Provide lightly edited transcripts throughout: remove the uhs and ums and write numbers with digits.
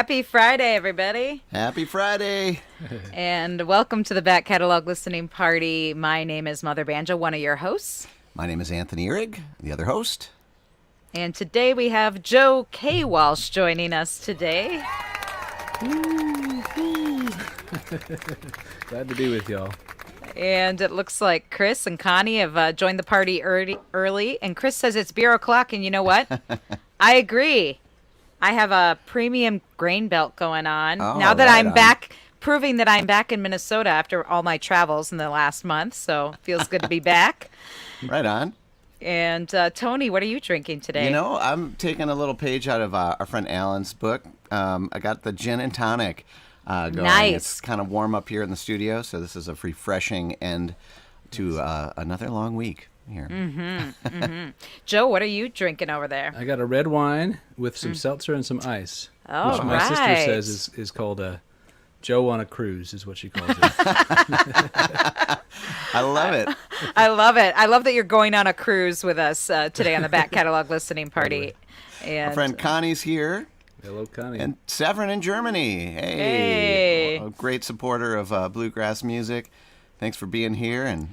Happy Friday, everybody. Happy Friday. And welcome to the Back Catalog Listening Party. My name is Mother Banjo, one of your hosts. My name is Anthony Ihrig, the other host. And today we have Joe K. Walsh joining us today. Glad to be with y'all. And it looks like Chris and Connie have joined the party early. And Chris says it's beer o'clock, and you know what? I agree. I have a premium grain belt going on. Now that I'm back, proving that I'm back in Minnesota after all my travels in the last month. So it feels good to be back. Right on. And Tony, what are you drinking today? You know, I'm taking a little page out of our friend Alan's book. I got the gin and tonic going. Nice. It's kind of warm up here in the studio, so this is a refreshing end to another long week here. Joe, what are you drinking over there? I got a red wine with some seltzer and some ice. Oh, which my sister says is called a Joe on a cruise, is what she calls it. I love it. I love it. I love that you're going on a cruise with us today on the Back Catalog Listening Party. And Our friend Connie's here. Hello, Connie. And Severin in Germany. Hey. A great supporter of bluegrass music. Thanks for being here. And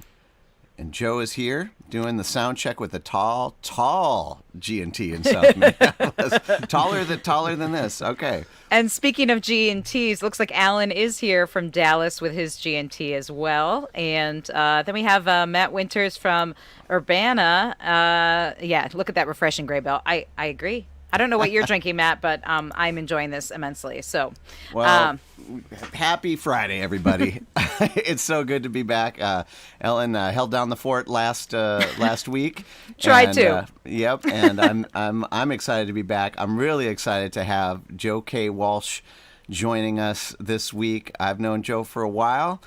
Joe is here doing the sound check with a tall G&T in South Minneapolis. taller than this. Okay. And speaking of G&Ts, looks like Alan is here from Dallas with his G&T as well. And then we have Matt Winters from Urbana. Yeah, look at that refreshing gray belt. I agree. I don't know what you're drinking, Matt, but I'm enjoying this immensely. So, well, happy Friday, everybody! It's so good to be back. Ellen held down the fort last week. Tried to. Yep, and I'm excited to be back. I'm really excited to have Joe K. Walsh joining us this week. I've known Joe for a while.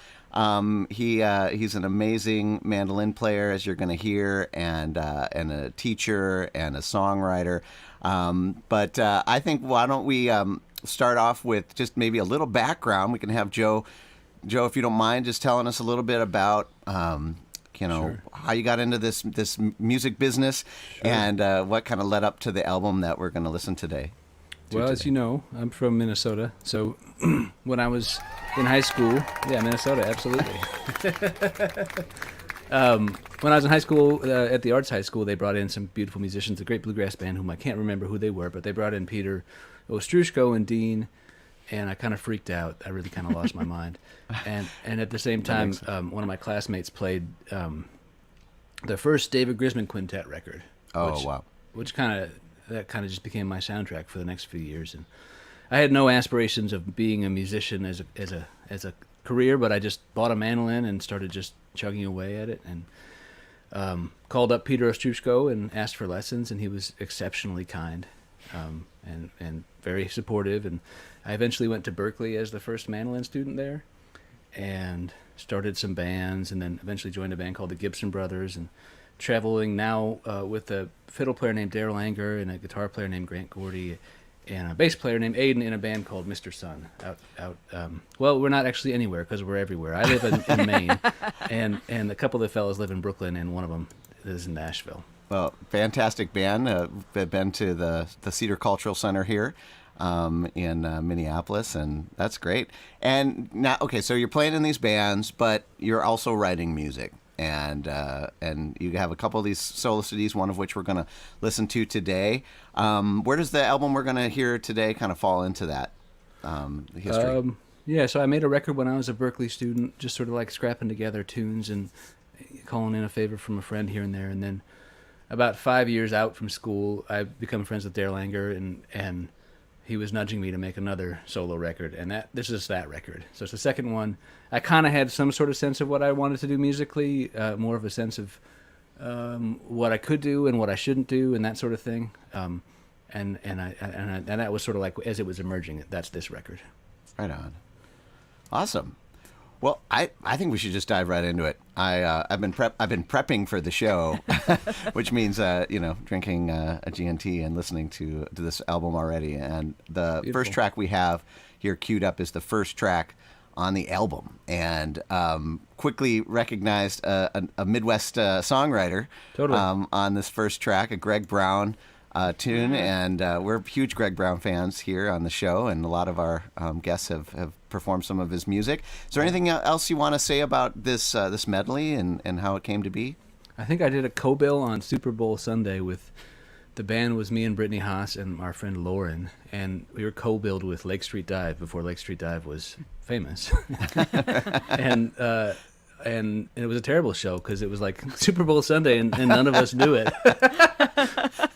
He's an amazing mandolin player, as you're going to hear, and a teacher and a songwriter. But I think, why don't we start off with just maybe a little background. We can have Joe, if you don't mind, just telling us a little bit about, Sure. how you got into this music business. Sure. And what kind of led up to the album that we're going to listen today. Well, as you know, I'm from Minnesota. So when I was in high school, Minnesota, absolutely. When I was in high school, at the Arts High School, they brought in some beautiful musicians, a great bluegrass band, whom I can't remember who they were, but they brought in Peter Ostrushko and Dean, and I kind of freaked out. I really kind of lost my mind. And at the same time, one of my classmates played the first David Grisman Quintet record. Wow. Which kind of just became my soundtrack for the next few years. And I had no aspirations of being a musician as a career, but I just bought a mandolin and started just chugging away at it, and called up Peter Ostrushko and asked for lessons, and he was exceptionally kind and very supportive. And I eventually went to Berklee as the first mandolin student there, and started some bands, and then eventually joined a band called the Gibson Brothers, and traveling now with a fiddle player named Daryl Anger and a guitar player named Grant Gordy and a bass player named Aiden in a band called Mr. Sun. Well, we're not actually anywhere because we're everywhere. I live in Maine, and a couple of the fellows live in Brooklyn, and one of them is in Nashville. Well, fantastic band. I've been to the Cedar Cultural Center here in Minneapolis, and that's great. And now, okay, so you're playing in these bands, but you're also writing music. And you have a couple of these solo CDs, one of which we're going to listen to today. Where does the album we're going to hear today kind of fall into that history? So I made a record when I was a Berklee student, just sort of like scrapping together tunes and calling in a favor from a friend here and there. And then about 5 years out from school, I become friends with Daryl Anger, and he was nudging me to make another solo record, and this is that record. So it's the second one. I kind of had some sort of sense of what I wanted to do musically, more of a sense of what I could do and what I shouldn't do, and that sort of thing. And that was sort of like as it was emerging. That's this record. Right on. Awesome. Well, I think we should just dive right into it. I've been prepping for the show, which means drinking a G&T and listening to this album already. And the Beautiful. First track we have here queued up is the first track on the album, and quickly recognized a Midwest songwriter. Totally. On this first track, a Greg Brown tune, and we're huge Greg Brown fans here on the show, and a lot of our guests have performed some of his music. Is there anything else you want to say about this this medley and how it came to be? I think I did a co-bill on Super Bowl Sunday with the band was me and Brittany Haas and our friend Lauren, and we were co-billed with Lake Street Dive before Lake Street Dive was famous. and it was a terrible show because it was like Super Bowl Sunday and none of us knew it.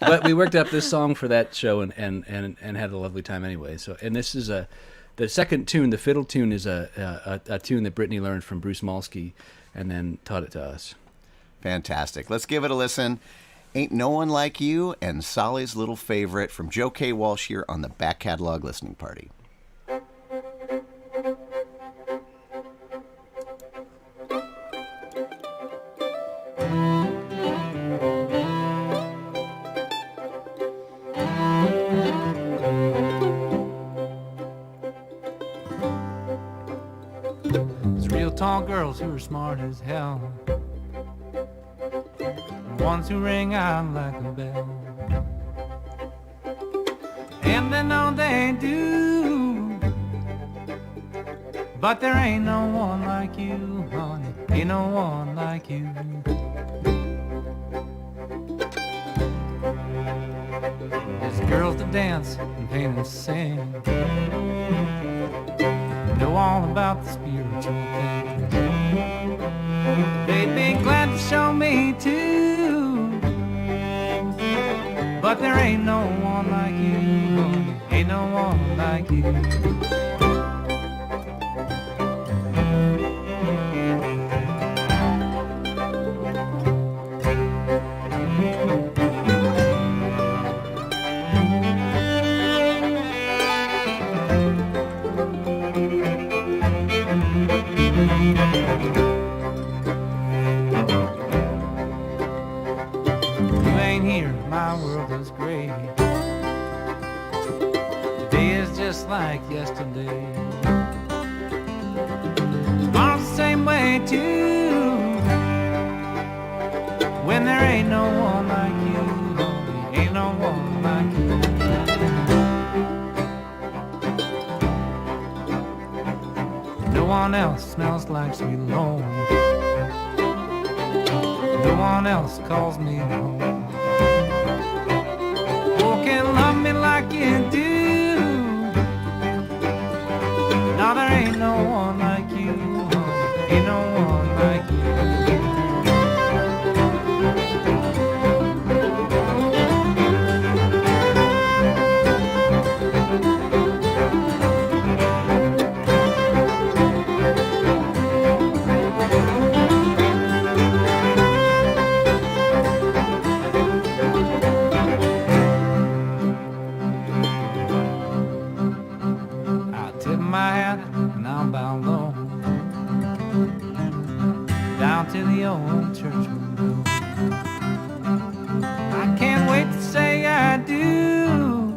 But we worked up this song for that show and had a lovely time anyway. So, and this is the second tune, the fiddle tune, is a tune that Brittany learned from Bruce Malsky and then taught it to us. Fantastic. Let's give it a listen. Ain't No One Like You, and Solly's Little Favorite from Joe K. Walsh here on the Back Catalog Listening Party. It's real tall girls who are smart as hell, ones who ring out like a bell, and they know they do, but there ain't no one like you, honey, ain't no one like you. There's girls that dance and paint and sing, know all about the spiritual things. They'd be glad to show me too, but there ain't no one like you, honey, ain't no one like you. You ain't here, my world is gray. Today is just like yesterday. Tomorrow's the same way too, when there ain't no one like you, honey, ain't no one like you. No one else smells like Sweet Loam, no one else calls me home. Oh, can love me like you do. Now there ain't no one like you, honey, ain't no one like you. To the old church window, I can't wait to say I do,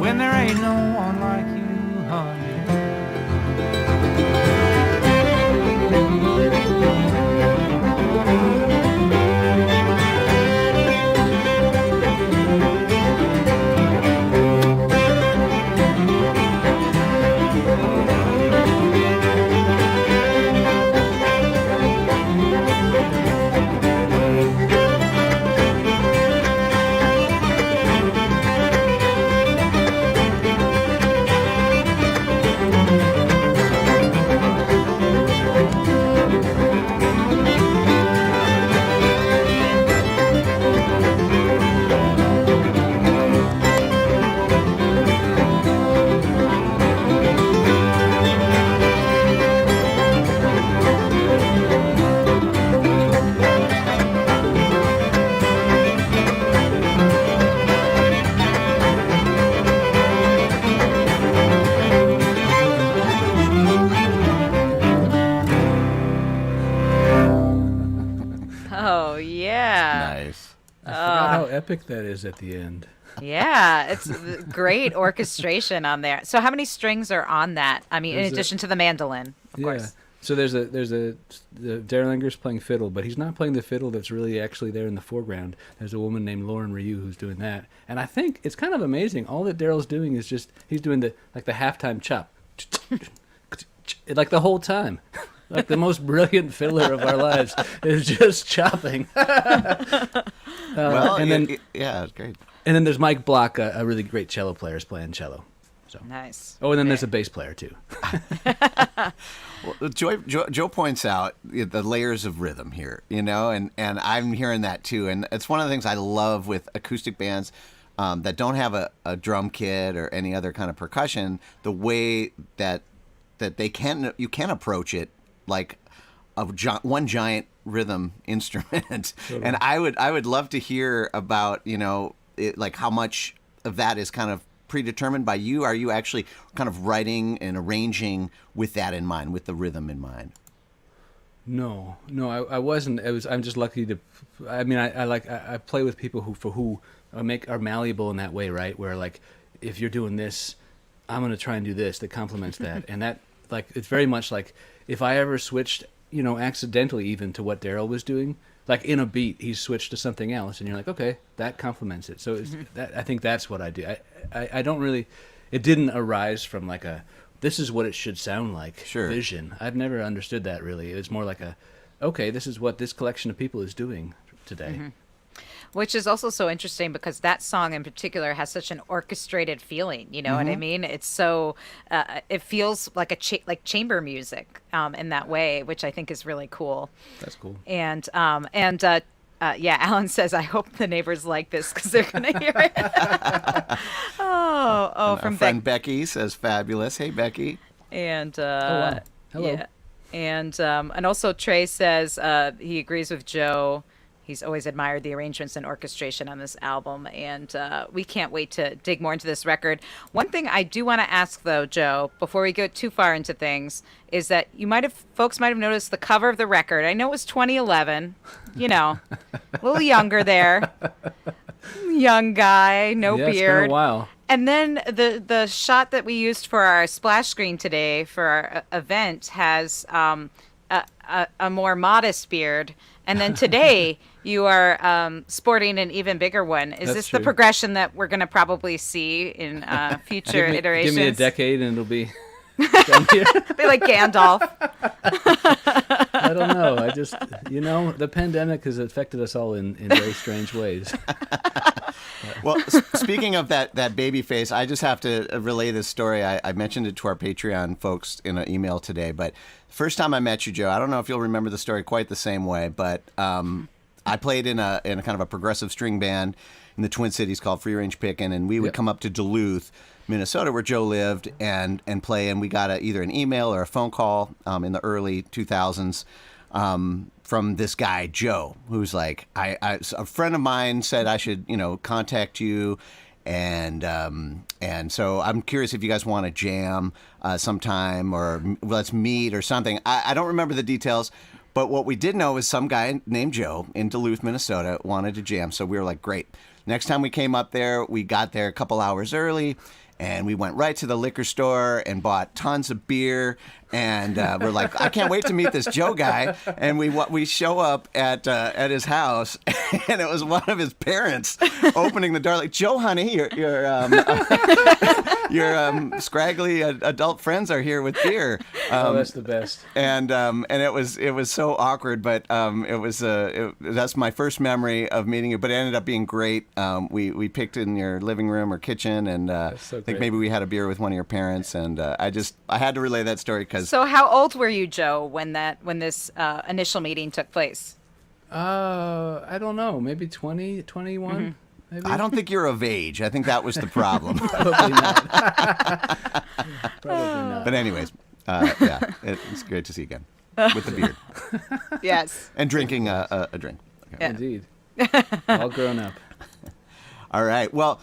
when there ain't no one like you, honey. Oh, yeah. Nice. I forgot how epic that is at the end. Yeah, it's great orchestration on there. So how many strings are on that? I mean, in There's addition to the mandolin, of course. So the Daryl Anger's playing fiddle, but he's not playing the fiddle that's really actually there in the foreground. There's a woman named Lauren Ryu who's doing that, and I think it's kind of amazing. All that Daryl's doing is just he's doing the halftime chop, like the whole time. Like the most brilliant fiddler of our lives is just chopping. Well, and then yeah, it's great. And then there's Mike Block, a really great cello player, is playing cello. So Nice. Oh, and then there's a bass player too. Well, Joe points out the layers of rhythm here, and I'm hearing that too. And it's one of the things I love with acoustic bands that don't have a drum kit or any other kind of percussion. The way that you can approach it like one giant rhythm instrument. Totally. And I would love to hear about like how much of that is kind of predetermined by you. Are you actually kind of writing and arranging with that in mind, with the rhythm in mind? No, I wasn't. I'm just lucky to. I mean, I play with people who are malleable in that way, right? Where like, if you're doing this, I'm gonna try and do this that complements that, and that like it's very much like if I ever switched, accidentally even to what Daryl was doing, like in a beat, he switched to something else, and you're like, okay, that complements it. So I think that's what I do. I don't really. It didn't arise from like this is what it should sound like vision. I've never understood that really. It was more like okay, this is what this collection of people is doing today. Mm-hmm. Which is also so interesting because that song in particular has such an orchestrated feeling. You know what I mean? It's so it feels like like chamber music in that way, which I think is really cool. That's cool. And Alan says, I hope the neighbors like this because they're going to hear it. And from our friend Becky says, fabulous. Hey, Becky. And wow. Hello. Yeah. And also Trey says he agrees with Joe. He's always admired the arrangements and orchestration on this album, and we can't wait to dig more into this record. One thing I do want to ask, though, Joe, before we go too far into things, is that folks might have noticed the cover of the record. I know it was 2011, a little younger there, young guy, no beard. It's been a while. And then the shot that we used for our splash screen today for our event has a more modest beard. And then today you are sporting an even bigger one. Is this the progression that we're going to probably see in future iterations? Give me a decade and it'll be down here. Be like Gandalf. I don't know. I just, the pandemic has affected us all in very strange ways. Well, speaking of that baby face, I just have to relay this story. I mentioned it to our Patreon folks in an email today, but first time I met you, Joe, I don't know if you'll remember the story quite the same way, but I played in a kind of a progressive string band in the Twin Cities called Free Range Pickin', and we would come up to Duluth, Minnesota, where Joe lived, and play, and we got either an email or a phone call in the early 2000s from this guy, Joe, who's like, a friend of mine said I should, contact you. And so I'm curious if you guys want to jam sometime or let's meet or something. I don't remember the details, but what we did know is some guy named Joe in Duluth, Minnesota wanted to jam. So we were like, great. Next time we came up there, we got there a couple hours early. And we went right to the liquor store and bought tons of beer. And we're like, I can't wait to meet this Joe guy. And we show up at his house, and it was one of his parents opening the door, like, Joe, honey, your scraggly adult friends are here with beer. That's the best. And it was so awkward, but that's my first memory of meeting you. But it ended up being great. We picked in your living room or kitchen, and I think maybe we had a beer with one of your parents. And I had to relay that story because. So how old were you, Joe, when this initial meeting took place? I don't know, maybe 20, 21. Mm-hmm. Maybe? I don't think you're of age. I think that was the problem. Probably not. Probably not. But anyways, it's great to see you again with the beard. Yes. And drinking a drink. Okay. Yeah. Indeed. All grown up. All right. Well,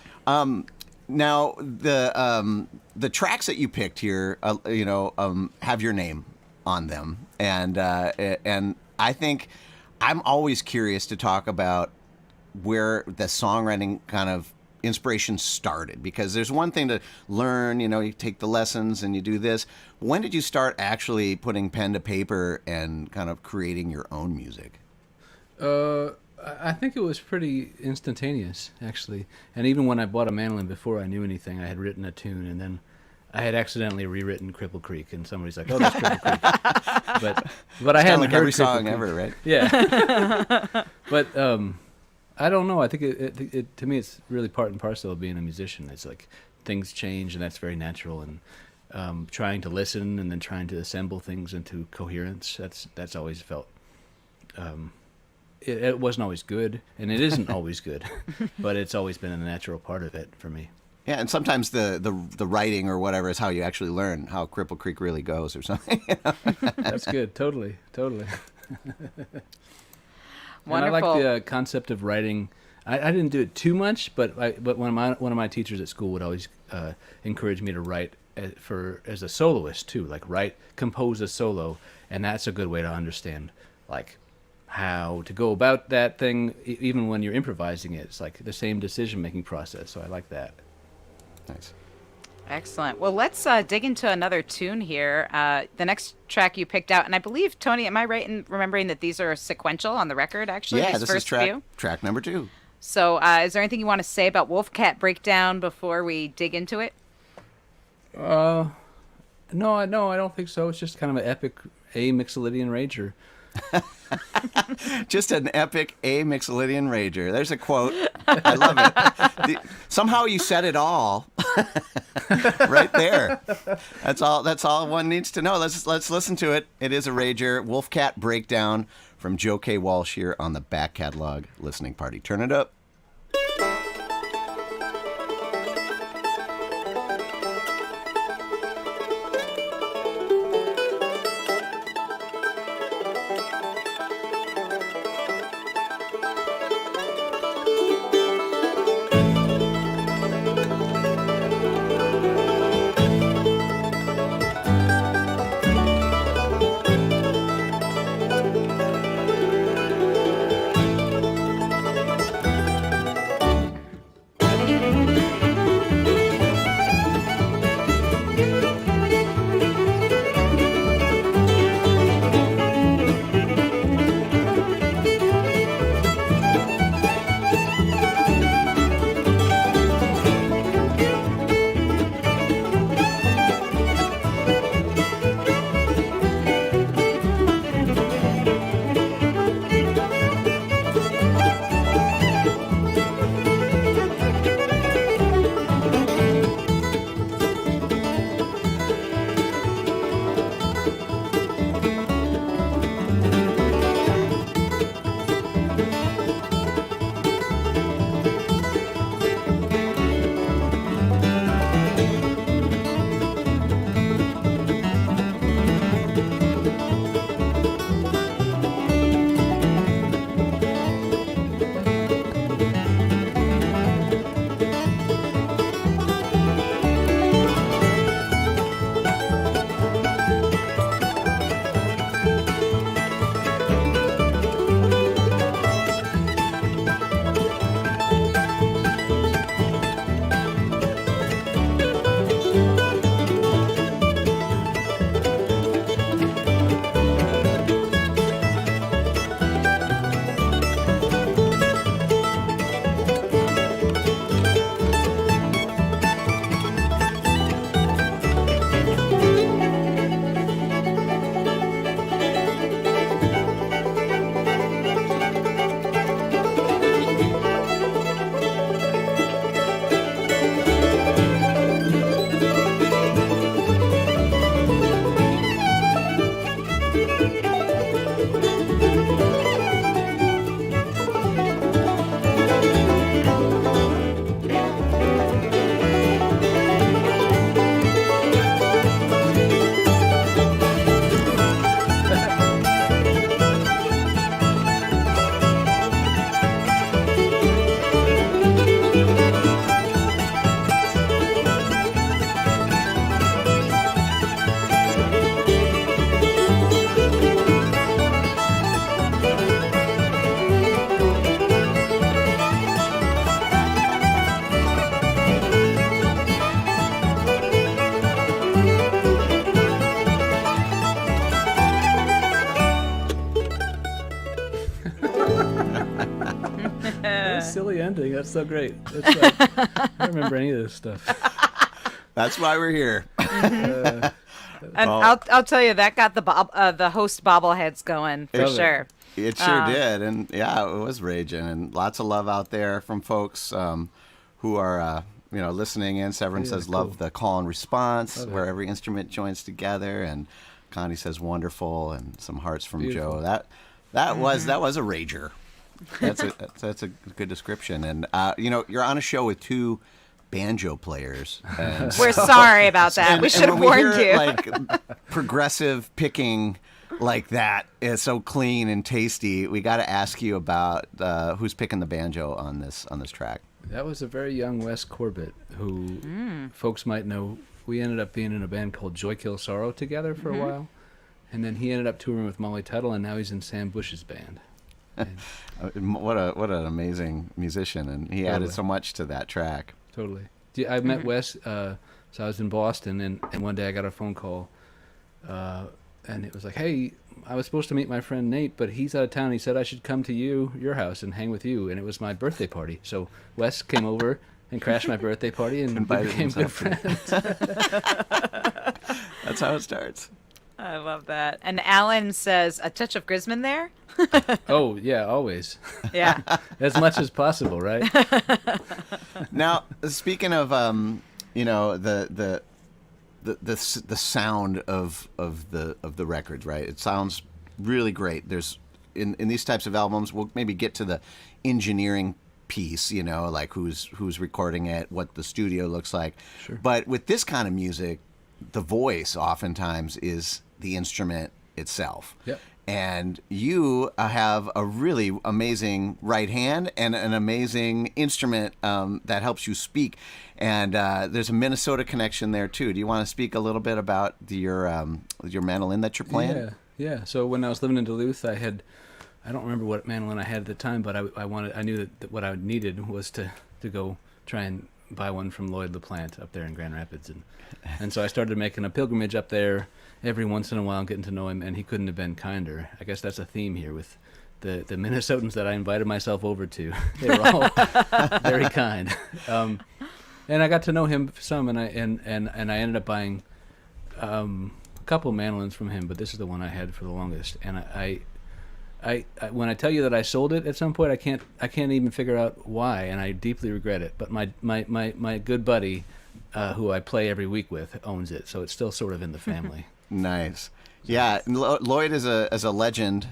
now the tracks that you picked here, have your name on them, and I think I'm always curious to talk about where the songwriting kind of inspiration started? Because there's one thing to learn, you take the lessons and you do this. When did you start actually putting pen to paper and kind of creating your own music? I think it was pretty instantaneous, actually. And even when I bought a mandolin, before I knew anything, I had written a tune, and then I had accidentally rewritten Cripple Creek, and somebody's like, "Oh, that's Cripple Creek," but I hadn't like heard every Cripple song Creek. ever, right? Yeah, but I don't know. I think it to me, it's really part and parcel of being a musician. It's like things change, and that's very natural. And trying to listen and then trying to assemble things into coherence. That's always felt. It wasn't always good, and it isn't always good, but it's always been a natural part of it for me. Yeah, and sometimes the writing or whatever is how you actually learn how Cripple Creek really goes or something. That's good. Totally. Wonderful. And I like the concept of writing. I didn't do it too much, but one of my teachers at school would always encourage me to write as a soloist too, like compose a solo, and that's a good way to understand like how to go about that thing, even when you're improvising it. It's like the same decision-making process, so I like that. Nice. Excellent. Well, let's dig into another tune here. The next track you picked out, and I believe, Tony, am I right in remembering that these are sequential on the record, actually? Yeah, these this first is few? track number 2. So is there anything you want to say about Wolfcat Breakdown before we dig into it? No, I don't think so. It's just kind of an epic A-Mixolydian rager. Just an epic A-Mixolydian rager. There's a quote. I love it. Somehow you said it all right there. That's all one needs to know. Let's listen to it. It is a rager. Wolfcat Breakdown from Joe K. Walsh here on the Back Catalog Listening Party. Turn it up. silly ending. That's so great. It's like, I don't remember any of this stuff. That's why we're here. And Well- I'll tell you, that got the host bobbleheads going for Totally. sure. It sure did, and yeah, it was raging, and lots of love out there from folks who are listening in. Severin Yeah, says cool. love the call and response, Love it. where every instrument joins together, and Connie says wonderful, and some hearts from Beautiful. Joe. That was a rager. That's a good description, and you're on a show with two banjo players. And We're sorry about that. We should have when we warned hear, you. Like progressive picking like that is so clean and tasty. We got to ask you about who's picking the banjo on this track. That was a very young Wes Corbett, who folks might know. We ended up being in a band called Joy Kill Sorrow together for a while, and then he ended up touring with Molly Tuttle, and now he's in Sam Bush's band. And What an amazing musician, and he added Totally. so much to that track. totally. I met Wes, so I was in Boston, and one day I got a phone call, and it was like, hey, I was supposed to meet my friend Nate, but he's out of town. He said I should come to your house and hang with you, and it was my birthday party. So Wes came over and crashed my birthday party, and we Invited became good himself friends. That's how it starts. I love that. And Alan says, a touch of Grisman there? Oh, yeah, always. Yeah. As much as possible, right? Now, speaking of the sound of the records, right? It sounds really great. There's in these types of albums, we'll maybe get to the engineering piece, like who's recording it, what the studio looks like. Sure. But with this kind of music, the voice oftentimes is the instrument itself. Yep. And you have a really amazing right hand and an amazing instrument that helps you speak. And there's a Minnesota connection there too. Do you want to speak a little bit about your mandolin that you're playing? Yeah. So when I was living in Duluth, I don't remember what mandolin I had at the time, but I knew that what I needed was to go try and buy one from Lloyd LaPlante up there in Grand Rapids, and so I started making a pilgrimage up there every once in a while, getting to know him, and he couldn't have been kinder. I guess that's a theme here with the Minnesotans that I invited myself over to. They were all very kind, and I got to know him some, and I ended up buying a couple mandolins from him, but this is the one I had for the longest, and I when I tell you that I sold it at some point, I can't even figure out why, and I deeply regret it. But my good buddy, who I play every week with, owns it, so it's still sort of in the family. Nice. Yeah, Lloyd is a legend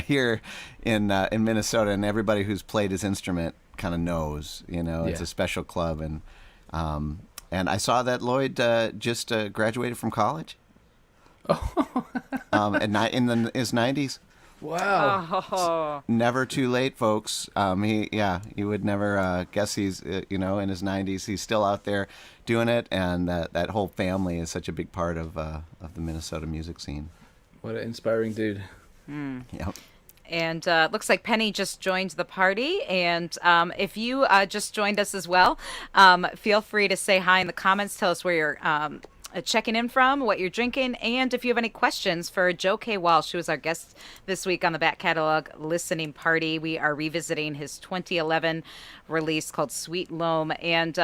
here in Minnesota, and everybody who's played his instrument kind of knows. It's Yeah. a special club, and I saw that Lloyd just graduated from college. In his 90s. Wow. Oh. Never too late, folks. You would never guess he's in his 90s. He's still out there doing it, and that whole family is such a big part of the Minnesota music scene. What an inspiring dude. Yep. And looks like Penny just joined the party. And if you just joined us as well, feel free to say hi in the comments. Tell us where you're checking in from, what you're drinking, and if you have any questions for Joe K. Walsh, who is our guest this week on the Back Catalog Listening Party. We are revisiting his 2011 release called Sweet Loam. And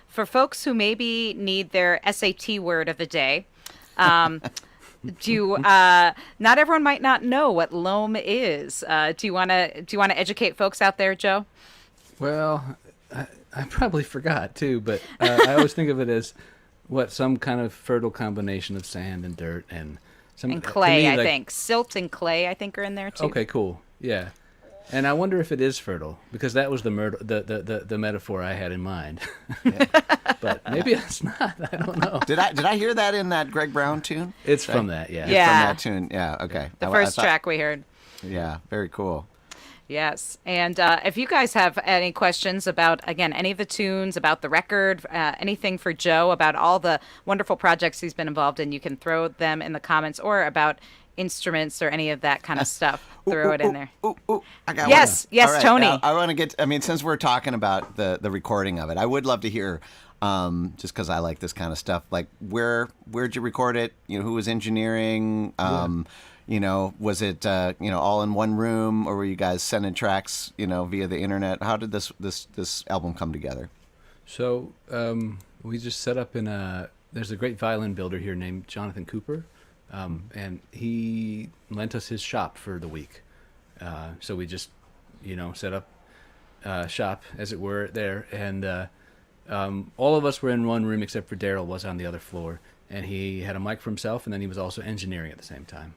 for folks who maybe need their SAT word of the day, not everyone might not know what loam is. Do you want to educate folks out there, Joe? Well, I probably forgot too, but I always think of it as some kind of fertile combination of sand and dirt and clay. to me, I think silt and clay, I think, are in there too. Okay, cool. Yeah, and I wonder if it is fertile, because that was the metaphor I had in mind. But maybe it's not. I don't know. Did I hear that in that Greg Brown tune? It's from that. Yeah. Yeah. From that tune. Yeah. Okay. The I first thought- track we heard. Yeah. Very cool. Yes. And if you guys have any questions about, again, any of the tunes, about the record, anything for Joe, about all the wonderful projects he's been involved in, you can throw them in the comments, or about instruments or any of that kind of stuff. Throw it in there. I got Yes, one. yes, All right, Tony. now, I want to get. I mean, since we're talking about the recording of it, I would love to hear. Just because I like this kind of stuff. Like, where'd you record it? Who was engineering? Was it all in one room, or were you guys sending tracks via the internet? How did this album come together? So we just set up there's a great violin builder here named Jonathan Cooper, and he lent us his shop for the week. So we just set up shop, as it were, there, and all of us were in one room except for Daryl was on the other floor, and he had a mic for himself, and then he was also engineering at the same time.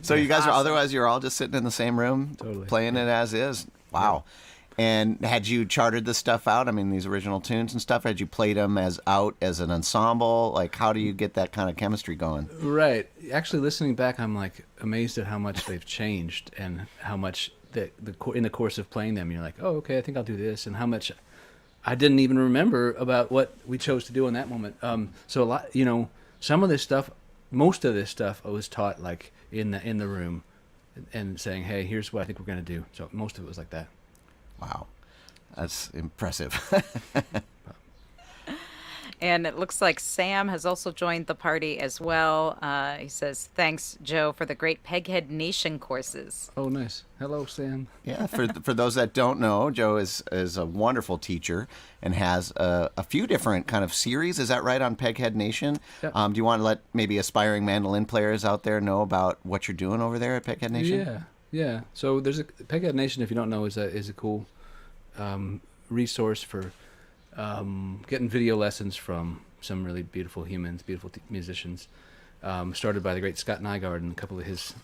So you guys otherwise you're all just sitting in the same room, totally playing it as is. Wow. Yeah. And had you charted this stuff out? I mean, these original tunes and stuff. Had you played them as an ensemble? Like, how do you get that kind of chemistry going? Right. Actually, listening back, I'm like amazed at how much they've changed, and how much in the course of playing them, you're like, oh, okay, I think I'll do this, and how much I didn't even remember about what we chose to do in that moment. So a lot, some of this stuff, most of this stuff, I was taught like in the room, and saying, hey, here's what I think we're gonna do. So most of it was like that. Wow, that's impressive. And it looks like Sam has also joined the party as well. He says, thanks, Joe, for the great Peghead Nation courses. Oh, nice. Hello, Sam. Yeah, for those that don't know, Joe is a wonderful teacher and has a few different kind of series. Is that right, on Peghead Nation? Yep. Do you want to let maybe aspiring mandolin players out there know about what you're doing over there at Peghead Nation? Yeah. So there's Peghead Nation, if you don't know, is a cool resource for getting video lessons from some really beautiful humans, beautiful musicians, started by the great Scott Nygaard and a couple of his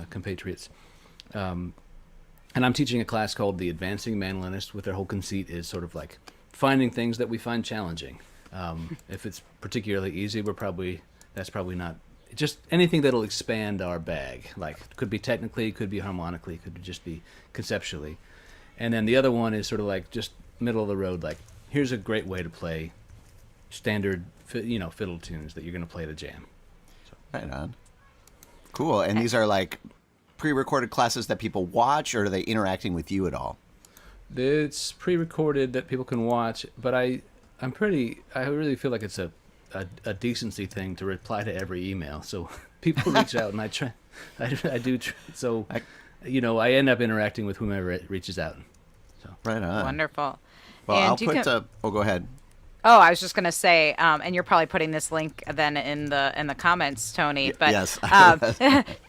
compatriots. And I'm teaching a class called The Advancing Mandolinist, with their whole conceit is sort of like finding things that we find challenging. If it's particularly easy, that's probably not, just anything that'll expand our bag. Like, could be technically, could be harmonically, could just be conceptually. And then the other one is sort of like just middle of the road, like, here's a great way to play standard, fiddle tunes that you're going to play at a jam. So. Right on. Cool. And these are like pre-recorded classes that people watch, or are they interacting with you at all? It's pre-recorded that people can watch, but I really feel like it's a decency thing to reply to every email. So people reach out, and I do. So, I end up interacting with whomever reaches out. So. Right on. Wonderful. Well, and I'll put. Go ahead. Oh, I was just going to say, and you're probably putting this link then in the comments, Tony. But yes.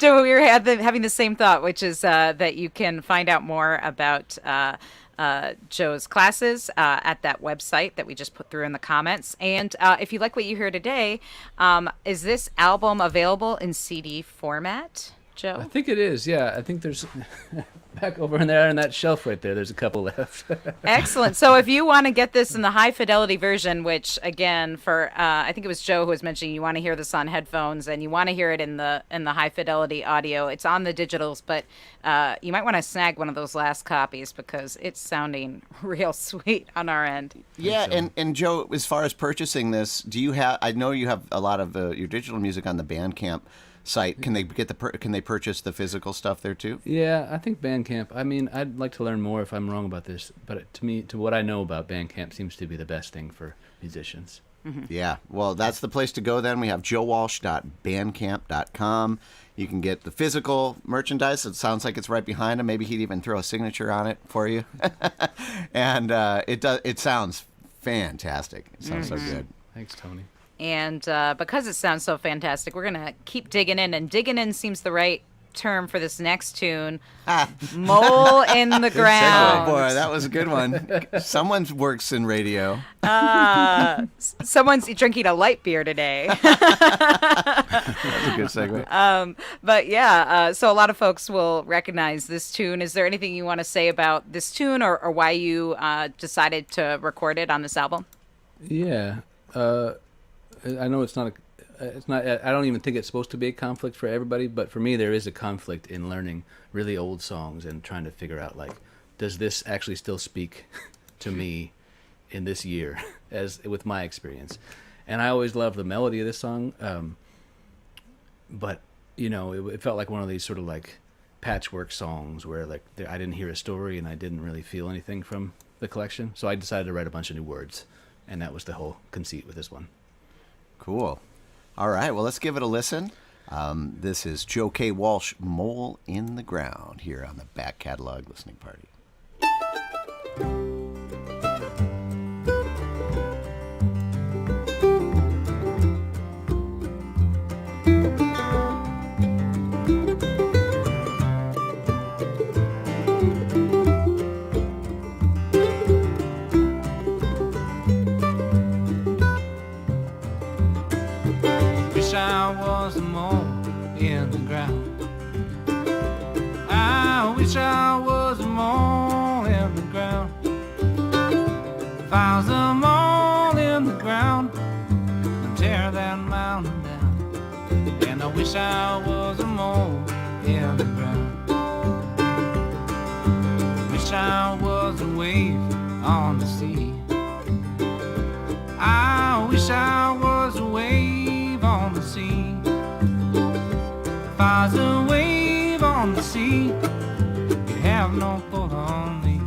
So we were having the same thought, which is that you can find out more about Joe's classes at that website that we just put through in the comments. And if you like what you hear today, is this album available in CD format, Joe? I think it is. Yeah, I think there's back over in there on that shelf right there. There's a couple left. Excellent. So if you want to get this in the high fidelity version, which again, for I think it was Joe who was mentioning, you want to hear this on headphones and you want to hear it in the high fidelity audio. It's on the digitals, but you might want to snag one of those last copies because it's sounding real sweet on our end. Yeah, and Joe, as far as purchasing this, do you have? I know you have a lot of your digital music on the Bandcamp site. Can they can they purchase the physical stuff there too? Yeah, I think Bandcamp. I mean, I'd like to learn more if I'm wrong about this, but to what I know about Bandcamp, seems to be the best thing for musicians. Mm-hmm. Yeah, well, that's the place to go then. We have joewalsh.bandcamp.com. You can get the physical merchandise. It sounds like it's right behind him. Maybe he'd even throw a signature on it for you. And it sounds fantastic. It sounds so good. Thanks, Tony. And because it sounds so fantastic, we're going to keep digging in. And digging in seems the right term for this next tune. Mole in the Ground. Oh, boy, that was a good one. Someone works in radio. Someone's drinking a light beer today. That's a good segue. But yeah, so a lot of folks will recognize this tune. Is there anything you want to say about this tune or why you decided to record it on this album? Yeah. I know it's not. I don't even think it's supposed to be a conflict for everybody, but for me, there is a conflict in learning really old songs and trying to figure out, like, does this actually still speak to me in this year, as with my experience? And I always loved the melody of this song, but it felt like one of these sort of like patchwork songs where like I didn't hear a story and I didn't really feel anything from the collection, so I decided to write a bunch of new words, and that was the whole conceit with this one. Cool. All right, well, let's give it a listen. This is Joe K. Walsh, Mole in the Ground, here on the Back Catalog Listening Party. Wish I was a mole in the ground. I wish I was a mole in the ground. If I was a mole in the ground, I'd tear that mountain down. And I wish I was a mole in the ground. Wish I was a wave on the sea. I wish I was a wave on the sea. If I was a wave on the sea, you'd have no pull on me.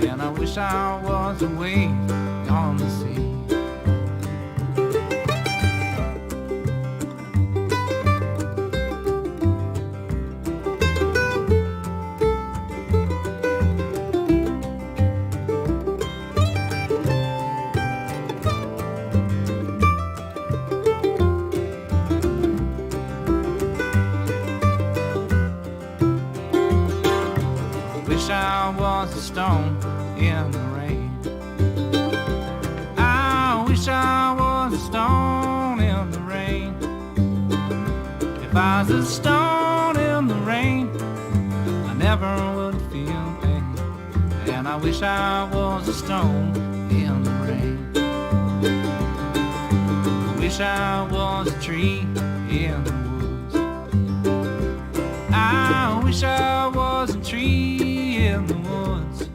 And I wish I was a wave on the sea. Wish I was a stone in the rain. I wish I was a stone in the rain. If I was a stone in the rain, I never would feel pain. And I wish I was a stone in the rain. I wish I was a tree in the woods. I wish I was a tree in the woods.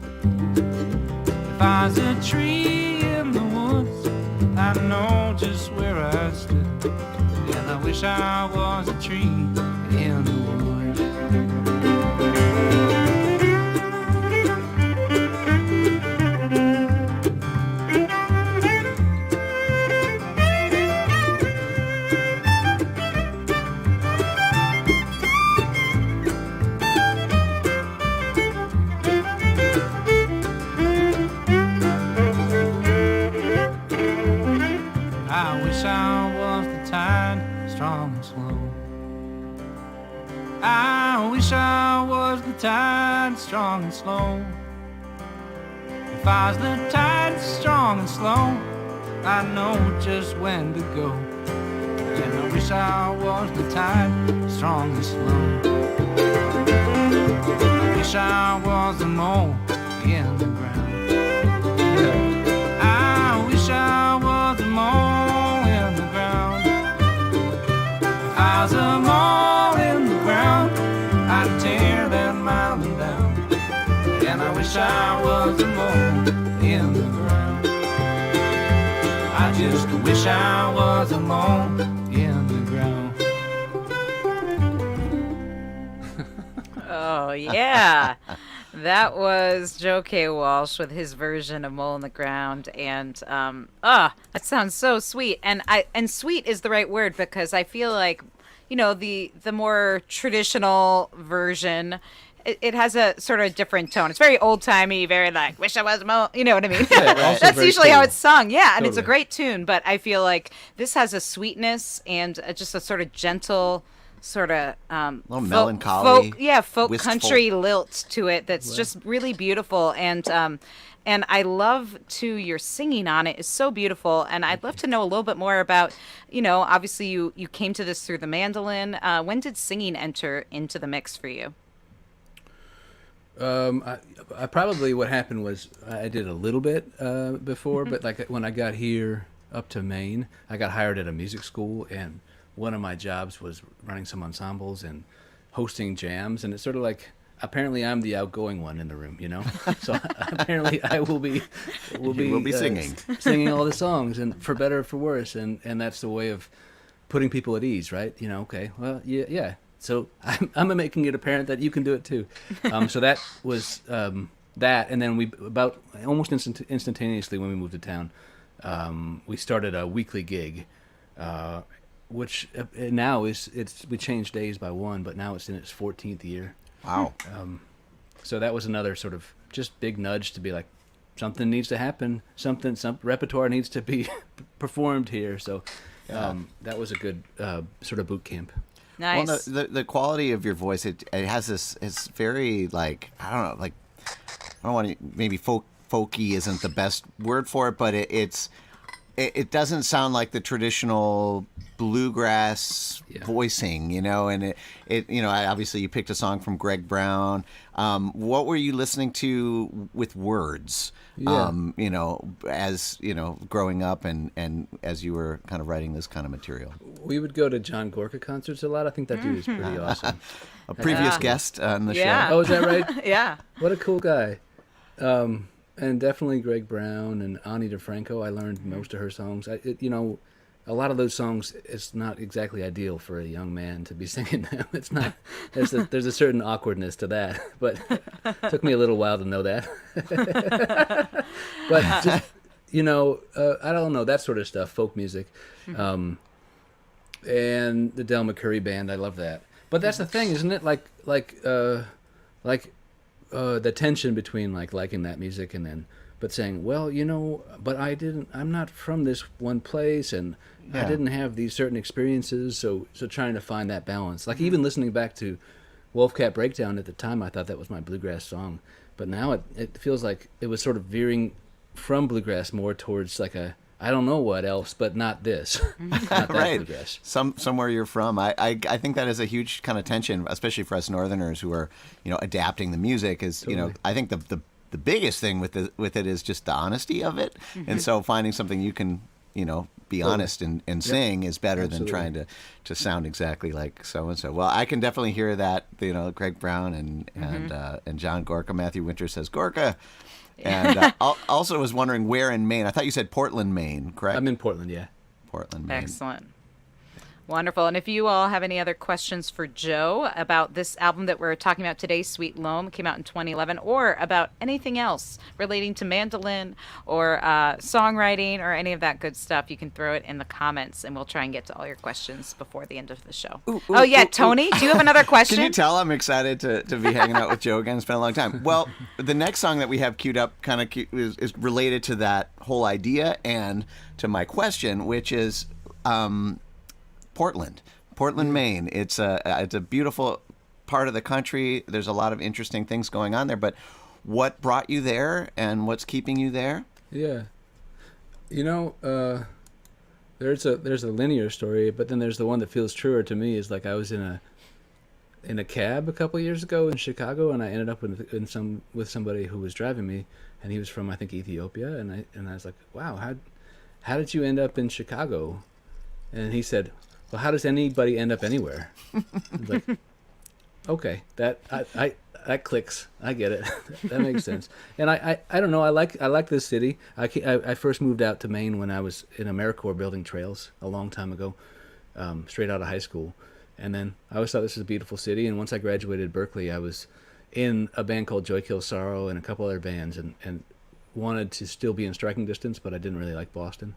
If I was a tree in the woods, I know just where I stood. And I wish I was a tree in the woods. I wish I was the tide, strong and slow. I wish I was the tide, strong and slow. If I was the tide, strong and slow, I know just when to go. And I wish I was the tide, strong and slow. I wish I was a mole in the ground. I wish I was a mole in the ground. If I was a mole in the ground, I'd tear that mountain down. And I wish I was a mole in the ground. I just wish I was a mole in the ground. Oh, yeah. That was Joe K. Walsh with his version of Mole in the Ground. And, that sounds so sweet. And sweet is the right word, because I feel like, the more traditional version, it has a sort of different tone. It's very old-timey, very like, wish I was a mole, you know what I mean? That's usually how it's sung. Yeah, and it's a great tune, but I feel like this has a sweetness and just a sort of gentle, sort of little melancholy, folk wistful country lilt to it that's just really beautiful. And I love too your singing on it is so beautiful. And I'd love to know a little bit more about, obviously you came to this through the mandolin. When did singing enter into the mix for you? I probably, what happened was I did a little bit before, but like when I got here up to Maine, I got hired at a music school, and one of my jobs was running some ensembles and hosting jams, and it's sort of like, apparently I'm the outgoing one in the room, So apparently I will be singing all the songs, and for better or for worse, and that's the way of putting people at ease, right? Okay, well, yeah. So I'm making it apparent that you can do it too. So that was that, and then we about almost instantaneously when we moved to town, we started a weekly gig. which now we changed days by one, but now it's in its 14th year. Wow. So that was another sort of just big nudge to be like, something needs to happen, some repertoire needs to be performed here. So that was a good sort of boot camp. Nice. Well, the quality of your voice, it has this, it's very like, I don't know, like, I don't want to, maybe folky isn't the best word for it, but it doesn't sound like the traditional bluegrass voicing, and obviously you picked a song from Greg Brown. What were you listening to with words, as, growing up and as you were kind of writing this kind of material? We would go to John Gorka concerts a lot. I think that dude is pretty awesome. A previous guest on the show. Oh, is that right? Yeah. What a cool guy. And definitely Greg Brown and Ani DeFranco. I learned most of her songs. A lot of those songs, it's not exactly ideal for a young man to be singing them. It's not. There's a certain awkwardness to that, but it took me a little while to know that. But just, I don't know, that sort of stuff, folk music, and the Del McCurry band. I love that. But that's the thing, isn't it? Like the tension between liking that music but saying, well, but I'm not from this one place, and I didn't have these certain experiences, so trying to find that balance. Like even listening back to Wolfcat Breakdown at the time, I thought that was my bluegrass song, but now it feels like it was sort of veering from bluegrass more towards like a, I don't know what else, but not this. Not that right. bluegrass. Somewhere you're from. I think that is a huge kind of tension, especially for us Northerners who are, adapting the music. Is Totally. I think the biggest thing with it is just the honesty of it, and so finding something you can be honest and sing is better than trying to sound exactly like so and so. Well, I can definitely hear that. Greg Brown and John Gorka. Matthew Winter says Gorka. And also was wondering where in Maine. I thought you said Portland, Maine, correct? I'm in Portland, yeah. Portland, Maine. Excellent. Wonderful. And if you all have any other questions for Joe about this album that we're talking about today, Sweet Loam, came out in 2011, or about anything else relating to mandolin or songwriting or any of that good stuff, you can throw it in the comments, and we'll try and get to all your questions before the end of the show. Tony, do you have another question? Can you tell I'm excited to be hanging out with Joe again? It's been a long time. Well, the next song that we have queued up kind of is related to that whole idea and to my question, which is... Portland, Maine. It's a beautiful part of the country. There's a lot of interesting things going on there. But what brought you there, and what's keeping you there? Yeah, there's a linear story, but then there's the one that feels truer to me. Is like I was in a cab a couple of years ago in Chicago, and I ended up with somebody who was driving me, and he was from, I think, Ethiopia, and I was like, wow, how did you end up in Chicago? And he said, well, how does anybody end up anywhere? I was like, okay, that clicks. I get it. That makes sense. And I don't know. I like this city. I first moved out to Maine when I was in AmeriCorps building trails a long time ago, straight out of high school. And then I always thought this was a beautiful city. And once I graduated Berklee, I was in a band called Joy Kills Sorrow and a couple other bands, and wanted to still be in striking distance, but I didn't really like Boston.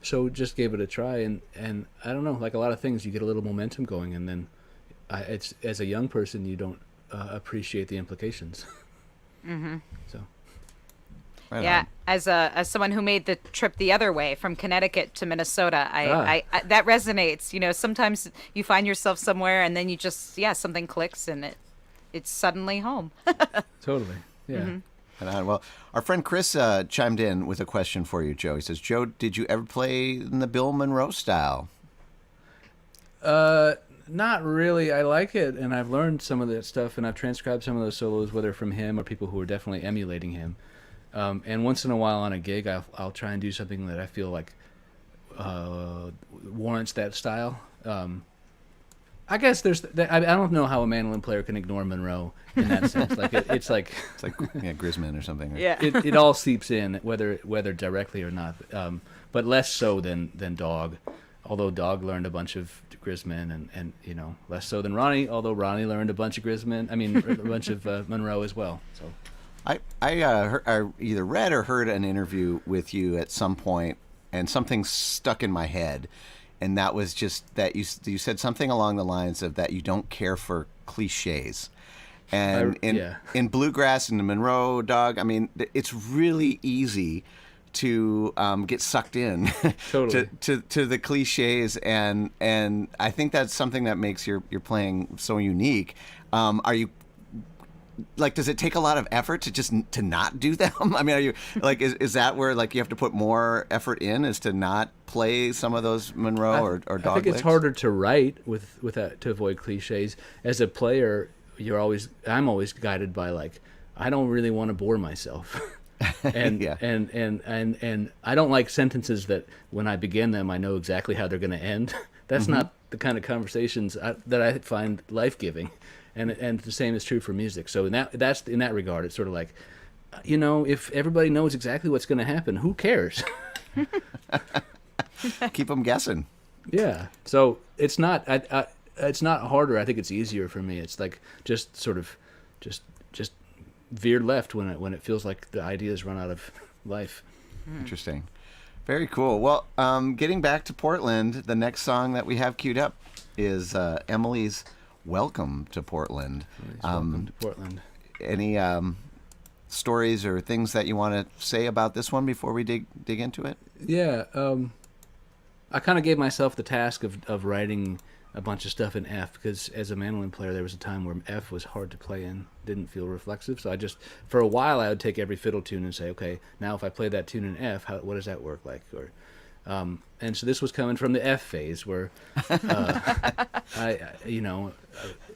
So just gave it a try, and I don't know, like a lot of things, you get a little momentum going, and then it's as a young person, you don't appreciate the implications. Mm-hmm. So. Right Yeah, on. as someone who made the trip the other way from Connecticut to Minnesota, I that resonates. Sometimes you find yourself somewhere, and then you just something clicks, and it's suddenly home. Totally. Yeah. Mm-hmm. Well, our friend Chris chimed in with a question for you, Joe. He says, Joe, did you ever play in the Bill Monroe style? Not really. I like it, and I've learned some of that stuff, and I've transcribed some of those solos, whether from him or people who are definitely emulating him. And once in a while on a gig, I'll try and do something that I feel like warrants that style. I guess I don't know how a mandolin player can ignore Monroe in that sense. Like it's like Grisman or something. Yeah. It all seeps in, whether directly or not, but less so than Dog. Although Dog learned a bunch of Grisman, and less so than Ronnie. Although Ronnie learned a bunch of Grisman. I mean, a bunch of Monroe as well. So I either read or heard an interview with you at some point, and something stuck in my head. and that was just that you said something along the lines of that you don't care for cliches. And in bluegrass and the Monroe Dog, I mean, it's really easy to get sucked in Totally. to the cliches, and I think that's something that makes your playing so unique. Are you like, does it take a lot of effort to not do them? I mean, are you like, is that where like you have to put more effort in, is to not play some of those Monroe or Dog I think licks? it's harder to write with that, to avoid cliches. As a player, I'm always guided by like, I don't really want to bore myself. And, Yeah. and I don't like sentences that when I begin them, I know exactly how they're going to end. That's not the kind of conversations that I find life-giving. And the same is true for music. So in that regard, it's sort of like, if everybody knows exactly what's going to happen, who cares? Keep them guessing. Yeah. So it's not harder. I think it's easier for me. It's like just sort of just veer left when it feels like the ideas run out of life. Interesting. Very cool. Well, getting back to Portland, the next song that we have queued up is Emily's Welcome to Portland. Welcome to Portland. Any stories or things that you want to say about this one before we dig into it? Yeah. I kind of gave myself the task of writing a bunch of stuff in F, because as a mandolin player, there was a time where F was hard to play in, didn't feel reflexive. So for a while, I would take every fiddle tune and say, okay, now if I play that tune in F, what does that work like? Or, and so this was coming from the F phase where,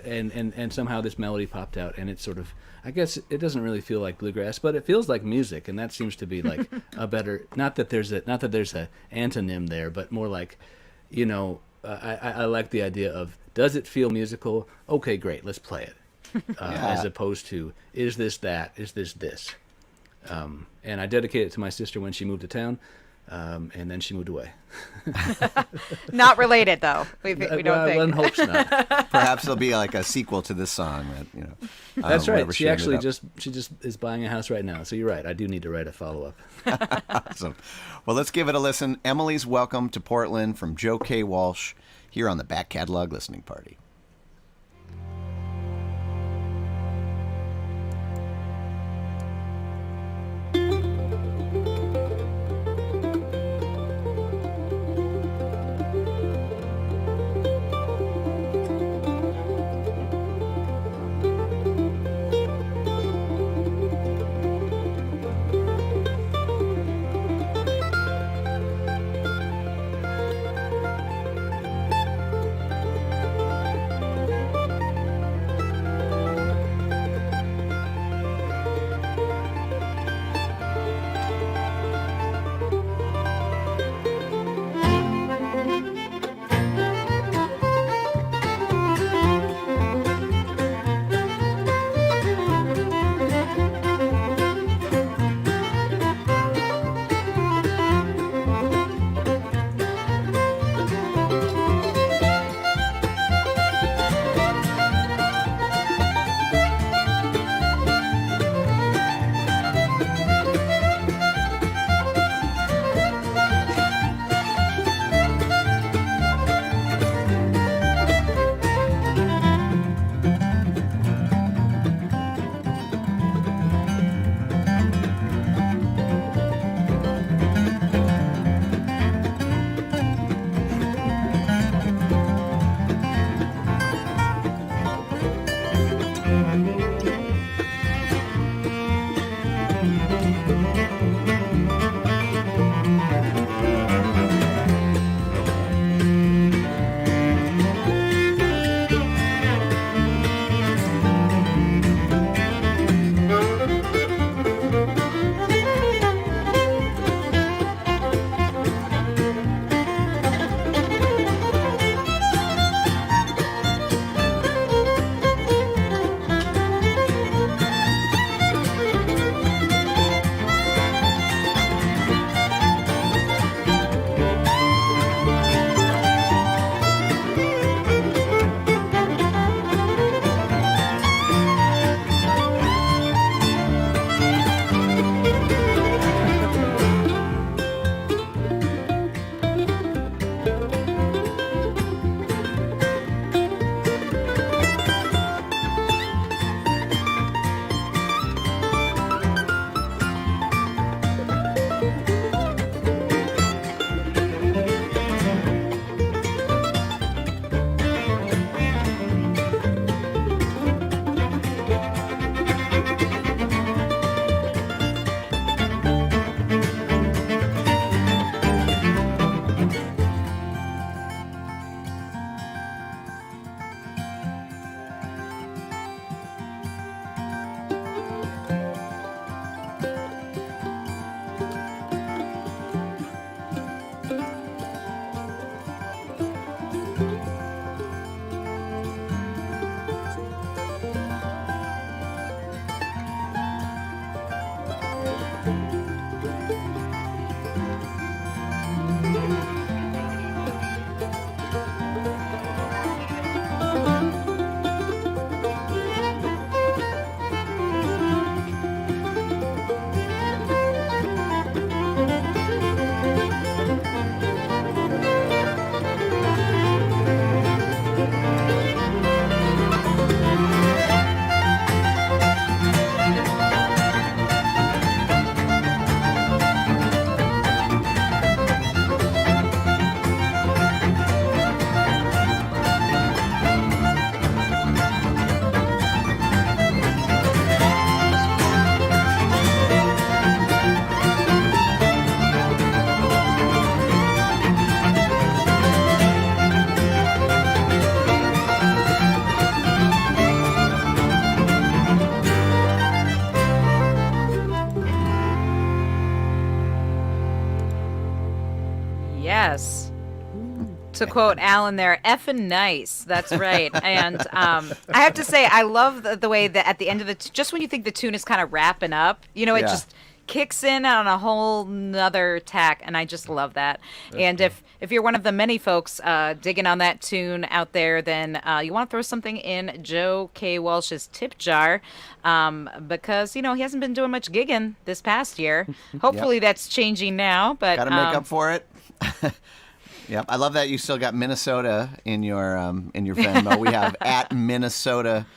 and somehow this melody popped out, and it's sort of, I guess it doesn't really feel like bluegrass, but it feels like music, and that seems to be like a better, not that there's a antonym there, but more like, I like the idea of, does it feel musical? Okay, great, let's play it. As opposed to, is this that? Is this? And I dedicated it to my sister when she moved to town, and then she moved away. Not related, though. We don't think. One hopes not. Perhaps there'll be like a sequel to this song. That, That's right. wherever She actually ended she just is buying a house right now. So you're right. I do need to write a follow-up. Awesome. Well, let's give it a listen. Emily's Welcome to Portland from Joe K. Walsh here on the Back Catalog Listening Party. Yes. To quote Alan there, effing nice. That's right. And I have to say, I love the way that at the end of just when you think the tune is kind of wrapping up, it Yeah. just kicks in on a whole nother tack, and I just love that. And if you're one of the many folks digging on that tune out there, then you want to throw something in Joe K. Walsh's tip jar, because he hasn't been doing much gigging this past year. Hopefully that's changing now, but Got to make up for it. Yep, I love that you still got Minnesota in your Venmo. We have at Minnesota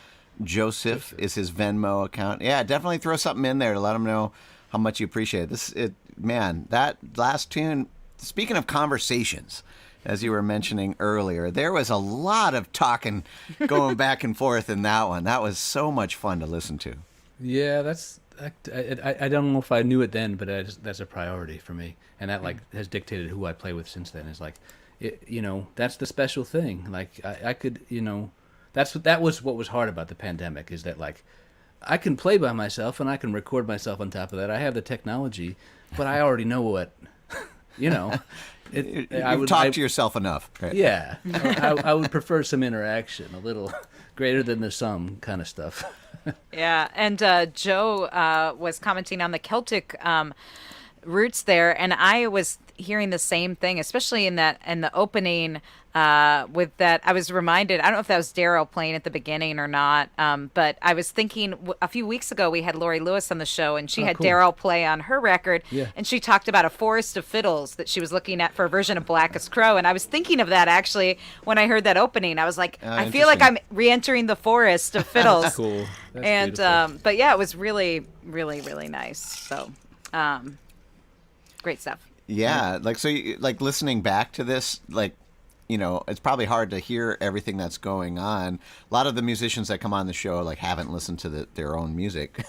Joseph is his Venmo account. Yeah, definitely throw something in there to let him know how much you appreciate it. Man, that last tune. Speaking of conversations, as you were mentioning earlier, there was a lot of talking going back and forth in that one. That was so much fun to listen to. Yeah, I don't know if I knew it then, but that's a priority for me, and that has dictated who I play with since then. Is that's the special thing. I could, that was what was hard about the pandemic, is that I can play by myself and I can record myself on top of that. I have the technology, but I already know what, You've talked to yourself enough, right? Yeah, I would prefer some interaction, a little greater than the sum kind of stuff. Yeah, and Joe was commenting on the Celtic roots there, and I was hearing the same thing, especially in the opening with that. I was reminded, I don't know if that was Daryl playing at the beginning or not, but I was thinking a few weeks ago we had Lori Lewis on the show, and she had cool. Daryl play on her record, Yeah. and she talked about a forest of fiddles that she was looking at for a version of Blackest Crow, and I was thinking of that actually when I heard that opening. I was like, I feel like I'm re-entering the forest of fiddles. That's cool. That's And beautiful. but yeah, it was really, really, really nice. So, great stuff. Yeah, listening back to this, it's probably hard to hear everything that's going on. A lot of the musicians that come on the show haven't listened to their own music.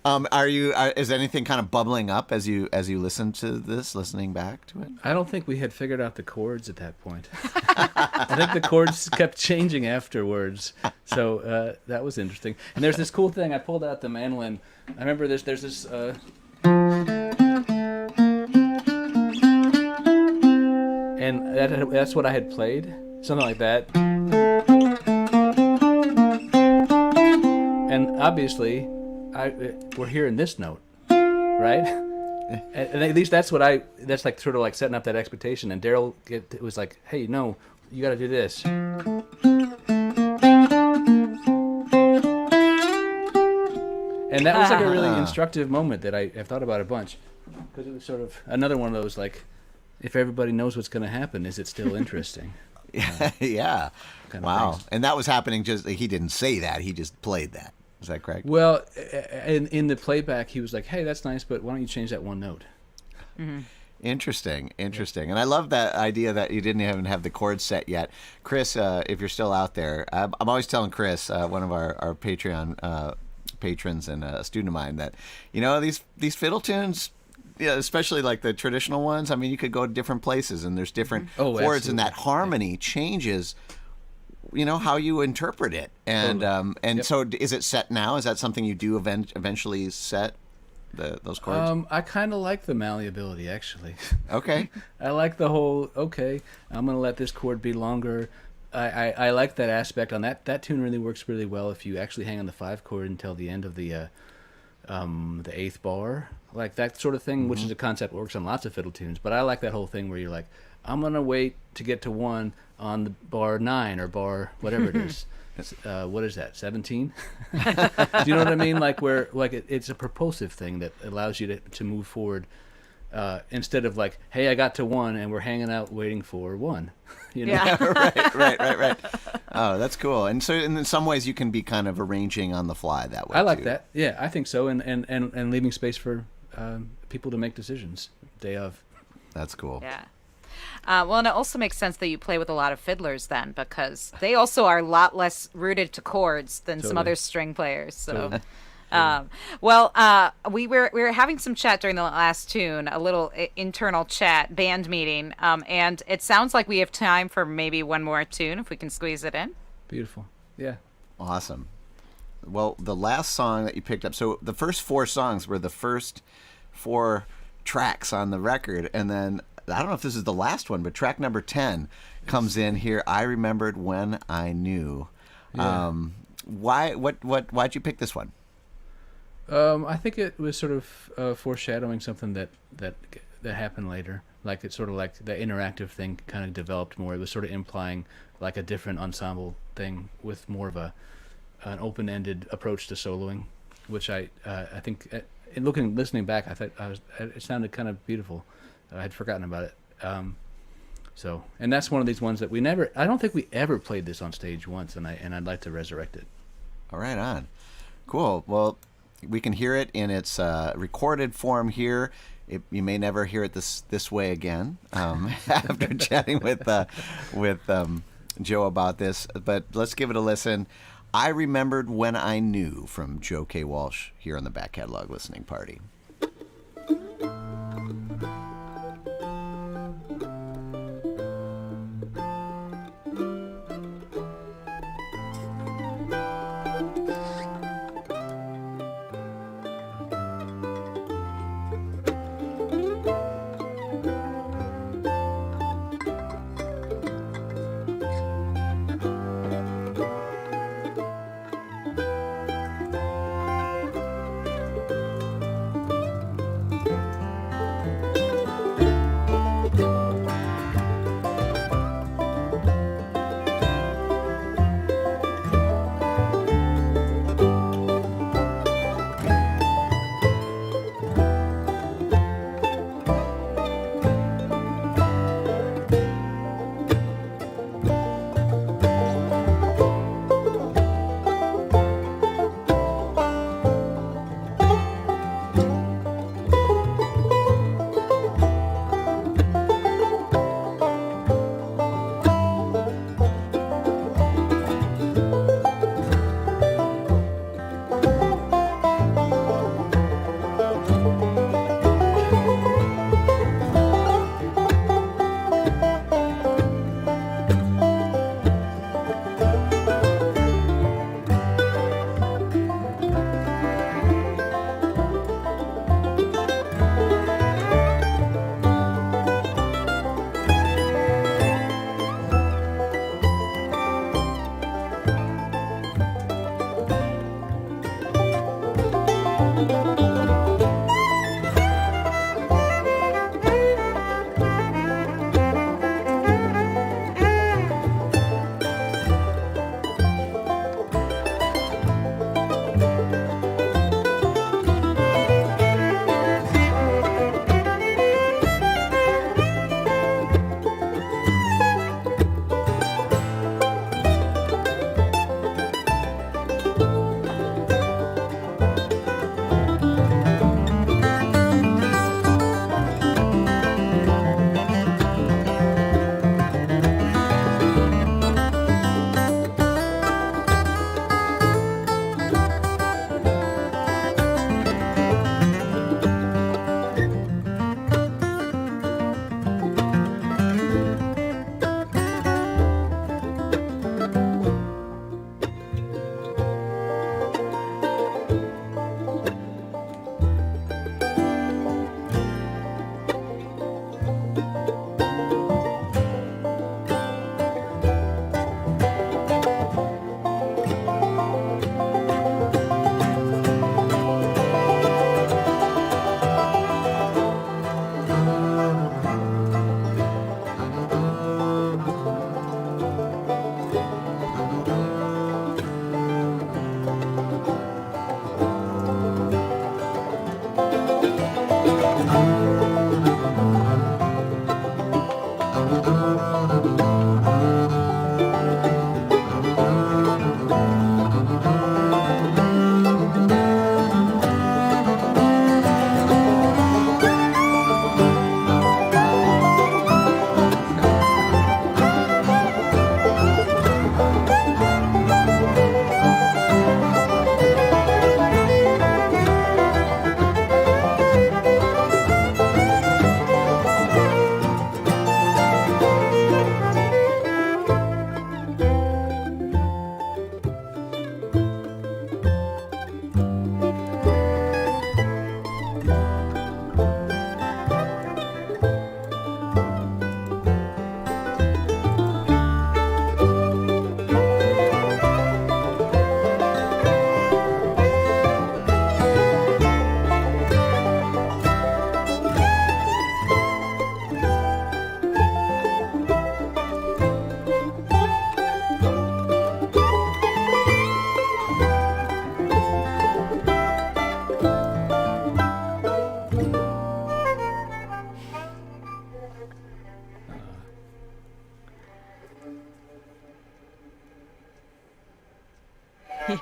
Is anything kind of bubbling up as you listen to this, listening back to it? I don't think we had figured out the chords at that point. I think the chords kept changing afterwards. So that was interesting. And there's this cool thing. I pulled out the mandolin. I remember there's this... and that's what I had played. Something like that. And obviously, we're hearing this note, right? And at least that's sort of setting up that expectation. And Daryl was like, hey, no, you got to do this. And that was a really instructive moment that I've thought about a bunch. Because it was sort of another one of those, if everybody knows what's going to happen, is it still interesting? Yeah. Wow. Things. And that was happening he didn't say that. He just played that. Is that correct? Well, in the playback, he was like, hey, that's nice, but why don't you change that one note? Mm-hmm. Interesting. And I love that idea that you didn't even have the chords set yet. Chris, if you're still out there, I'm always telling Chris, one of our Patreon patrons and a student of mine, that, these fiddle tunes, especially the traditional ones, I mean, you could go to different places and there's different chords, absolutely. and that harmony changes how you interpret it. And Totally. So is it set now? Is that something you do eventually set those chords? I kind of like the malleability, actually. Okay. I like the whole, I'm going to let this chord be longer. I like that aspect on that. That tune really works really well if you actually hang on the 5 chord until the end of the 8th bar, like that sort of thing, which is a concept that works on lots of fiddle tunes. But I like that whole thing where you're like, I'm going to wait to get to 1 on the bar 9 or bar whatever it is. What is that, 17? Do you know what I mean? It's a propulsive thing that allows you to move forward, instead of hey, I got to 1 and we're hanging out waiting for 1. Yeah. Right. Oh, that's cool. And so in some ways you can be kind of arranging on the fly that way. I like too. that. Yeah, I think so. And leaving space for people to make decisions day of. That's cool. Yeah. Well, and it also makes sense that you play with a lot of fiddlers then, because they also are a lot less rooted to chords than some Totally. other string players. So, Totally. we were having some chat during the last tune, a little internal chat, band meeting, and it sounds like we have time for maybe one more tune if we can squeeze it in. Beautiful. Yeah. Awesome. Well, the last song that you picked up, so the first 4 songs were the first 4 tracks on the record, and then I don't know if this is the last one, but track number 10 comes in here. I remembered when I knew. Yeah. Why'd you pick this one? I think it was sort of foreshadowing something that happened later. Like it's sort of like the interactive thing kind of developed more. It was sort of implying like a different ensemble thing with more of an open-ended approach to soloing, which I think in listening back, I thought it sounded kind of beautiful. I had forgotten about it. And that's one of these ones that I don't think we ever played this on stage once, and I'd like to resurrect it. All right, on. Cool. Well, we can hear it in its recorded form here. You may never hear it this way again after chatting with Joe about this. But let's give it a listen. I Remembered When I Knew from Joe K. Walsh here on the Back Catalog Listening Party.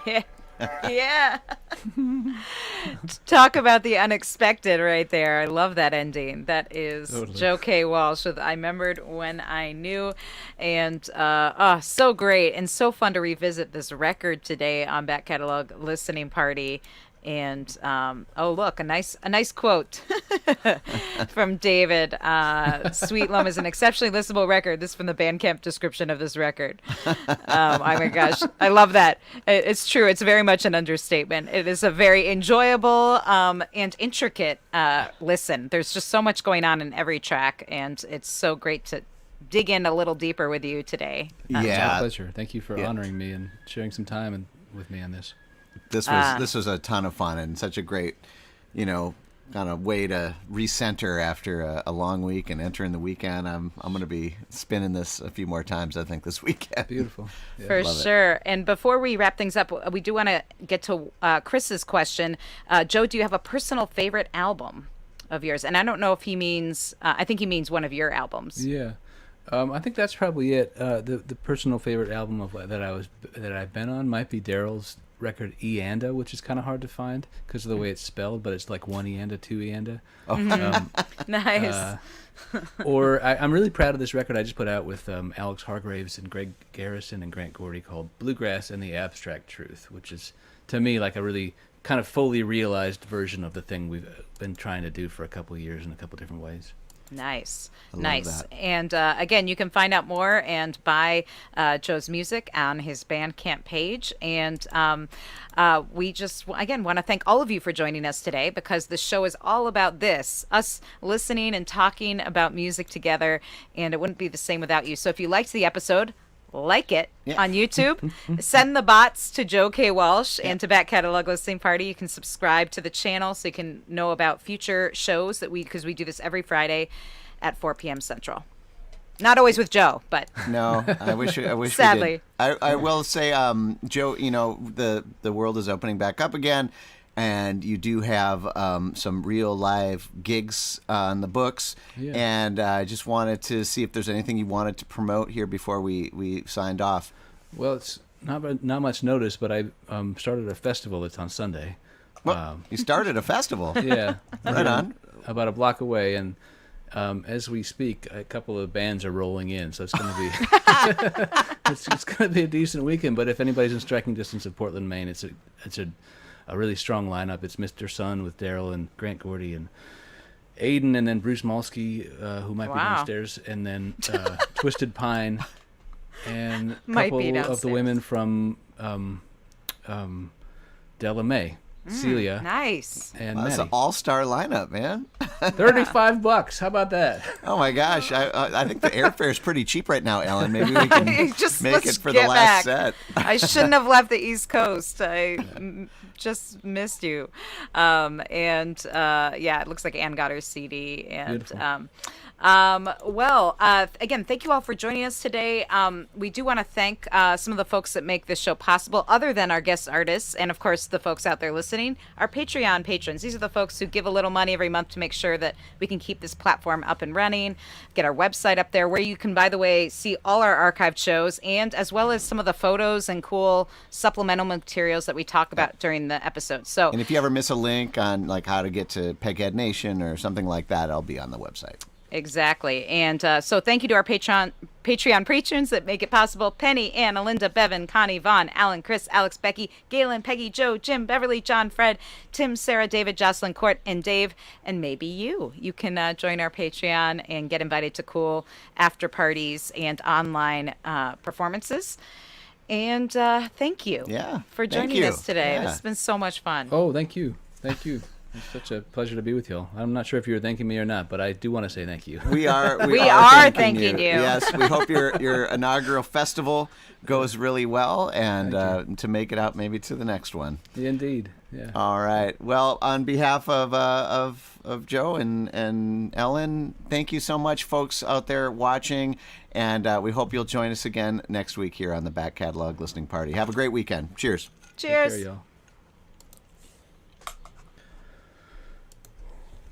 Yeah. Yeah. Talk about the unexpected right there. I love that ending. That is Totally. Joe K. Walsh with I Remembered When I Knew. And so great and so fun to revisit this record today on Back Catalog Listening Party. And look, a nice quote from David. Sweet Loam is an exceptionally listenable record. This is from the Bandcamp description of this record. Oh my gosh, I love that. It's true. It's very much an understatement. It is a very enjoyable and intricate listen. There's just so much going on in every track, and it's so great to dig in a little deeper with you today. It's my Yeah, pleasure. Thank you for honoring me and sharing some time with me on this. this was a ton of fun and such a great, kind of way to recenter after a long week and entering the weekend. I'm going to be spinning this a few more times, I think, this weekend. Beautiful. Yeah. For love it. sure. And before we wrap things up, we do want to get to Chris's question. Joe, do you have a personal favorite album of yours? And I don't know if he means, I think he means one of your albums. Yeah. I think that's probably it. The personal favorite album that I've been on might be Daryl's record Eanda, which is kind of hard to find because of the way it's spelled, but it's like one Eanda, two Eanda. Nice. I'm really proud of this record I just put out with Alex Hargraves and Greg Garrison and Grant Gordy called Bluegrass and the Abstract Truth, which is to me like a really kind of fully realized version of the thing we've been trying to do for a couple of years in a couple different ways. Nice. I love Nice. that. And again, you can find out more and buy Joe's music on his Bandcamp page. And we just, again, want to thank all of you for joining us today because the show is all about this, us listening and talking about music together. And it wouldn't be the same without you. So if you liked the episode, like it on YouTube. Send the bots to Joe K. Walsh and to Back Catalog Listening Party. You can subscribe to the channel so you can know about future shows because we do this every Friday at 4 p.m. Central. Not always with Joe, but No, I wish Sadly. we did. I will say, Joe, the world is opening back up again, and you do have some real live gigs on the books. Yeah. And I just wanted to see if there's anything you wanted to promote here before we signed off. Well, it's not much notice, but I started a festival that's on Sunday. Well, you started a festival. Yeah. Right on. About a block away, and as we speak, a couple of bands are rolling in, so it's going to be it's going to be a decent weekend. But if anybody's in striking distance of Portland, Maine, it's a really strong lineup. It's Mr. Sun with Daryl and Grant Gordy and Aiden, and then Bruce Malsky, who might be downstairs, and then Twisted Pine, and a Might couple be of the downstairs. women from Della May, Celia, nice. and That's an Maddie. all-star lineup, man. $35. How about that? Oh my gosh, I think the airfare is pretty cheap right now, Ellen. Maybe we can Just make let's it for the get last back. set. I shouldn't have left the East Coast. I just missed you. It looks like Ann got her CD. And Beautiful. again, thank you all for joining us today. We do want to thank some of the folks that make this show possible, other than our guest artists, and of course the folks out there listening, our Patreon patrons. These are the folks who give a little money every month to make sure that we can keep this platform up and running, get our website up there, where you can, by the way, see all our archived shows, and as well as some of the photos and cool supplemental materials that we talk about during the episode. So, And if you ever miss a link on like how to get to Peghead Nation or something like that, I'll be on the website. exactly. And so thank you to our Patreon patrons that make it possible. Penny, Anna, Linda, Bevan, Connie, Vaughn, Alan, Chris, Alex, Becky, Galen, Peggy, Joe, Jim, Beverly, John, Fred, Tim, Sarah, David, Jocelyn, Court, and Dave, and maybe you. You can join our Patreon and get invited to cool after parties and online performances. And thank you for thank joining you. us today. Yeah. This has been so much fun. Oh, thank you. Thank you. It's such a pleasure to be with y'all. I'm not sure if you were thanking me or not, but I do want to say thank you. We are thanking you. Yes, we hope your inaugural festival goes really well, and to make it out maybe to the next one. Indeed. Yeah. All right. Well, on behalf of Joe and Ellen, thank you so much, folks out there watching, and we hope you'll join us again next week here on the Back Catalog Listening Party. Have a great weekend. Cheers. Cheers. Take care, y'all.